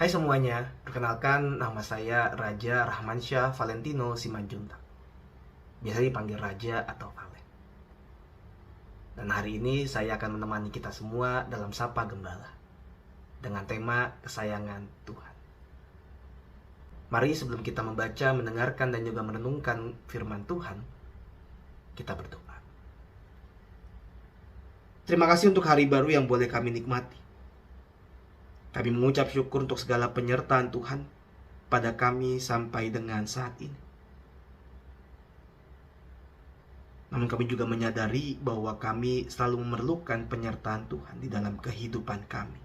Hai semuanya, perkenalkan nama saya Raja Rahmansyah Valentino Simanjuntak. Biasa dipanggil Raja atau Valen. Dan hari ini saya akan menemani kita semua dalam Sapa Gembala dengan tema kesayangan Tuhan. Mari sebelum kita membaca, mendengarkan, dan juga merenungkan firman Tuhan, kita berdoa. Terima kasih untuk hari baru yang boleh kami nikmati. Kami mengucap syukur untuk segala penyertaan Tuhan pada kami sampai dengan saat ini. Namun kami juga menyadari bahwa kami selalu memerlukan penyertaan Tuhan di dalam kehidupan kami.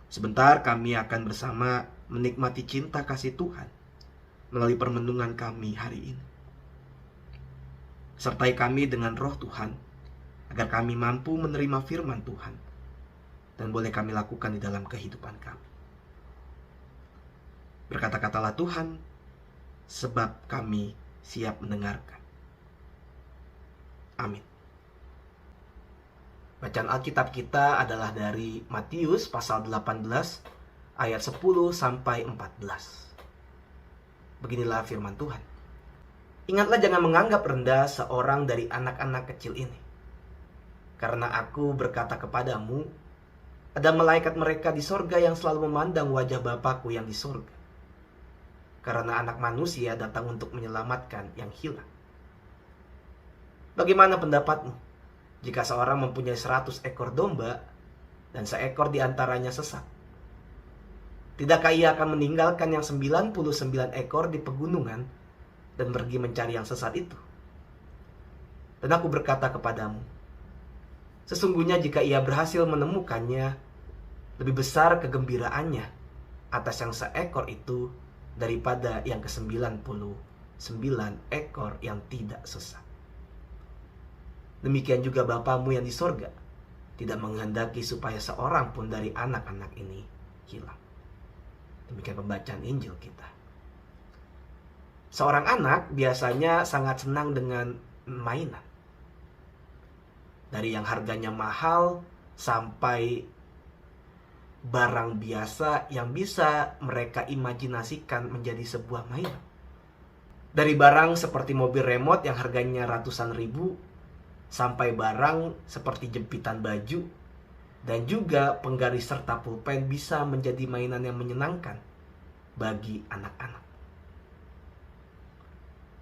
Sebentar kami akan bersama menikmati cinta kasih Tuhan melalui permenungan kami hari ini. Sertai kami dengan roh Tuhan agar kami mampu menerima firman Tuhan dan boleh kami lakukan di dalam kehidupan kami. Berkata-katalah Tuhan, sebab kami siap mendengarkan. Amin. Bacaan Alkitab kita adalah dari Matius pasal 18 ayat 10 sampai 14. Beginilah firman Tuhan. Ingatlah jangan menganggap rendah seorang dari anak-anak kecil ini. Karena aku berkata kepadamu, ada malaikat mereka di sorga yang selalu memandang wajah Bapakku yang di sorga. Karena anak manusia datang untuk menyelamatkan yang hilang. Bagaimana pendapatmu? Jika seorang mempunyai 100 ekor domba dan seekor diantaranya sesat, tidakkah ia akan meninggalkan yang 99 ekor di pegunungan dan pergi mencari yang sesat itu? Dan aku berkata kepadamu, sesungguhnya jika ia berhasil menemukannya, lebih besar kegembiraannya atas yang seekor itu daripada yang ke-99 ekor yang tidak sesat. Demikian juga Bapamu yang di sorga tidak menghendaki supaya seorang pun dari anak-anak ini hilang. Demikian pembacaan Injil kita. Seorang anak biasanya sangat senang dengan mainan. Dari yang harganya mahal sampai barang biasa yang bisa mereka imajinasikan menjadi sebuah mainan. Dari barang seperti mobil remote yang harganya ratusan ribu, sampai barang seperti jempitan baju, dan juga penggaris serta pulpen bisa menjadi mainan yang menyenangkan bagi anak-anak.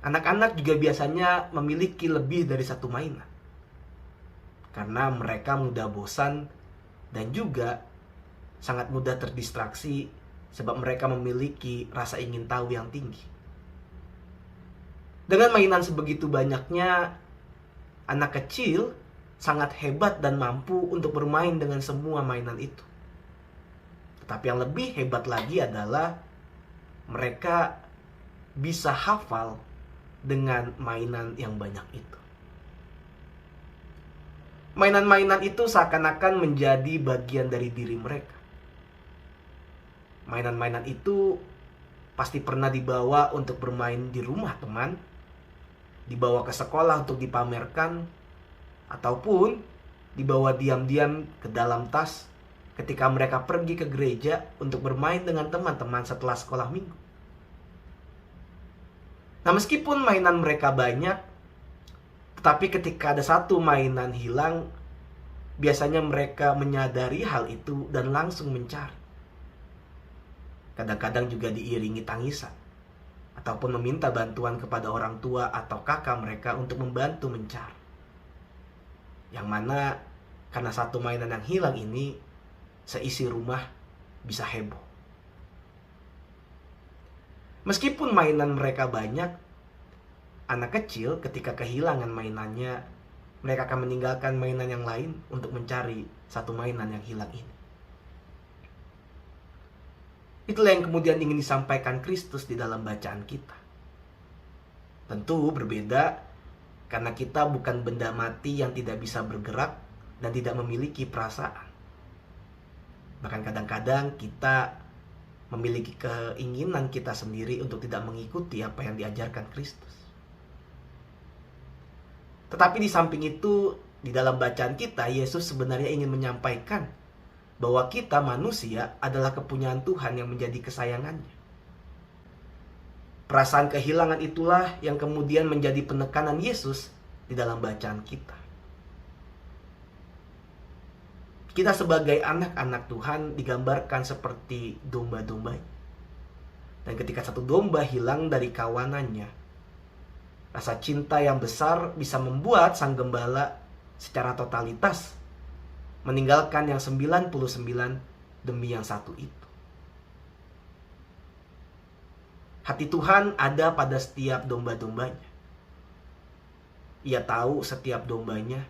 Anak-anak juga biasanya memiliki lebih dari satu mainan. Karena mereka mudah bosan dan juga sangat mudah terdistraksi sebab mereka memiliki rasa ingin tahu yang tinggi. Dengan mainan sebegitu banyaknya, anak kecil sangat hebat dan mampu untuk bermain dengan semua mainan itu. Tetapi yang lebih hebat lagi adalah mereka bisa hafal dengan mainan yang banyak itu. Mainan-mainan itu seakan-akan menjadi bagian dari diri mereka. Mainan-mainan itu pasti pernah dibawa untuk bermain di rumah teman, dibawa ke sekolah untuk dipamerkan, ataupun dibawa diam-diam ke dalam tas ketika mereka pergi ke gereja untuk bermain dengan teman-teman setelah sekolah minggu. Nah, meskipun mainan mereka banyak, tetapi ketika ada satu mainan hilang, biasanya mereka menyadari hal itu dan langsung mencari. Kadang-kadang juga diiringi tangisan, ataupun meminta bantuan kepada orang tua atau kakak mereka untuk membantu mencari. Yang mana karena satu mainan yang hilang ini, seisi rumah bisa heboh. Meskipun mainan mereka banyak, anak kecil ketika kehilangan mainannya, mereka akan meninggalkan mainan yang lain untuk mencari satu mainan yang hilang ini. Itulah yang kemudian ingin disampaikan Kristus di dalam bacaan kita. Tentu berbeda karena kita bukan benda mati yang tidak bisa bergerak dan tidak memiliki perasaan. Bahkan kadang-kadang kita memiliki keinginan kita sendiri untuk tidak mengikuti apa yang diajarkan Kristus. Tetapi di samping itu, di dalam bacaan kita, Yesus sebenarnya ingin menyampaikan bahwa kita manusia adalah kepunyaan Tuhan yang menjadi kesayangannya. Perasaan kehilangan itulah yang kemudian menjadi penekanan Yesus di dalam bacaan kita. Kita sebagai anak-anak Tuhan digambarkan seperti domba-dombanya. Dan ketika satu domba hilang dari kawanannya, rasa cinta yang besar bisa membuat sang gembala secara totalitas meninggalkan yang 99 demi yang satu itu. Hati Tuhan ada pada setiap domba-dombanya. Ia tahu setiap dombanya,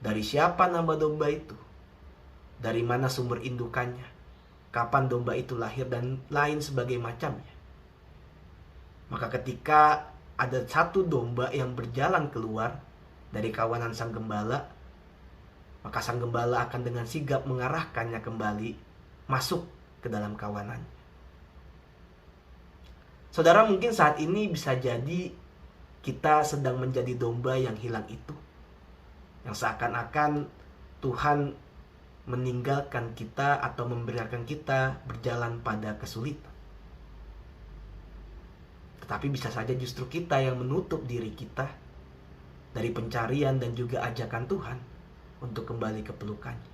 dari siapa nama domba itu, dari mana sumber indukannya, kapan domba itu lahir, dan lain sebagai macamnya. Maka ketika ada satu domba yang berjalan keluar dari kawanan sang gembala, maka sang gembala akan dengan sigap mengarahkannya kembali masuk ke dalam kawanannya. Saudara, mungkin saat ini bisa jadi kita sedang menjadi domba yang hilang itu. Yang seakan-akan Tuhan meninggalkan kita atau membiarkan kita berjalan pada kesulitan. Tetapi bisa saja justru kita yang menutup diri kita dari pencarian dan juga ajakan Tuhan untuk kembali ke pelukannya.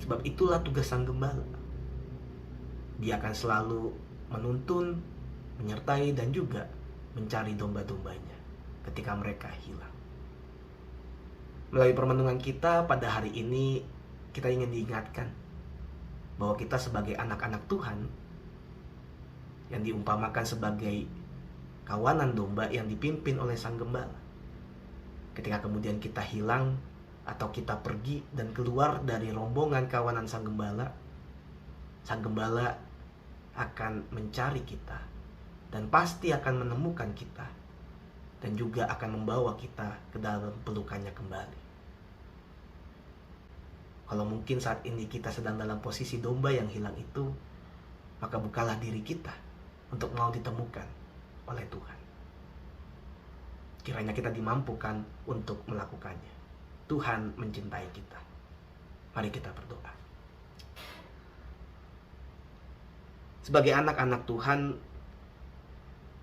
Sebab itulah tugas sang gembala. Dia akan selalu menuntun, menyertai, dan juga mencari domba-dombanya ketika mereka hilang. Melalui permenungan kita pada hari ini, kita ingin diingatkan bahwa kita sebagai anak-anak Tuhan yang diumpamakan sebagai kawanan domba yang dipimpin oleh sang gembala. Ketika kemudian kita hilang atau kita pergi dan keluar dari rombongan kawanan sang gembala akan mencari kita dan pasti akan menemukan kita dan juga akan membawa kita ke dalam pelukannya kembali. Kalau mungkin saat ini kita sedang dalam posisi domba yang hilang itu, maka bukalah diri kita untuk mau ditemukan oleh Tuhan. Kiranya kita dimampukan untuk melakukannya. Tuhan mencintai kita. Mari kita berdoa. Sebagai anak-anak Tuhan,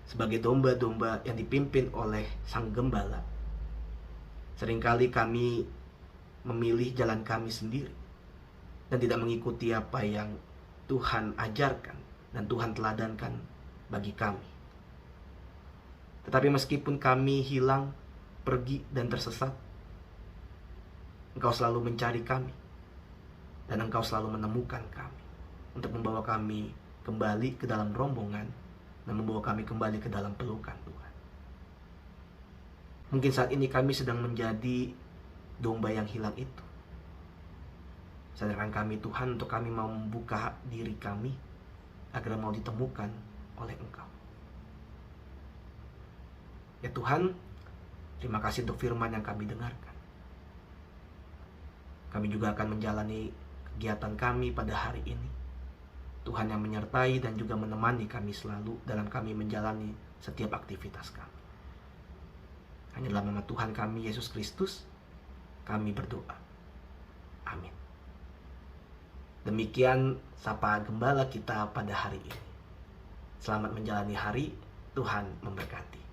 sebagai domba-domba yang dipimpin oleh sang gembala, seringkali kami memilih jalan kami sendiri dan tidak mengikuti apa yang Tuhan ajarkan dan Tuhan teladankan bagi kami. Tetapi meskipun kami hilang, pergi, dan tersesat, Engkau selalu mencari kami dan Engkau selalu menemukan kami untuk membawa kami kembali ke dalam rombongan dan membawa kami kembali ke dalam pelukan Tuhan. Mungkin saat ini kami sedang menjadi domba yang hilang itu. Sadarkan kami Tuhan untuk kami mau membuka diri kami agar mau ditemukan oleh Engkau. Ya Tuhan, terima kasih untuk firman yang kami dengarkan. Kami juga akan menjalani kegiatan kami pada hari ini. Tuhan yang menyertai dan juga menemani kami selalu dalam kami menjalani setiap aktivitas kami. Hanya dalam nama Tuhan kami, Yesus Kristus, kami berdoa. Amin. Demikian sapa gembala kita pada hari ini. Selamat menjalani hari, Tuhan memberkati.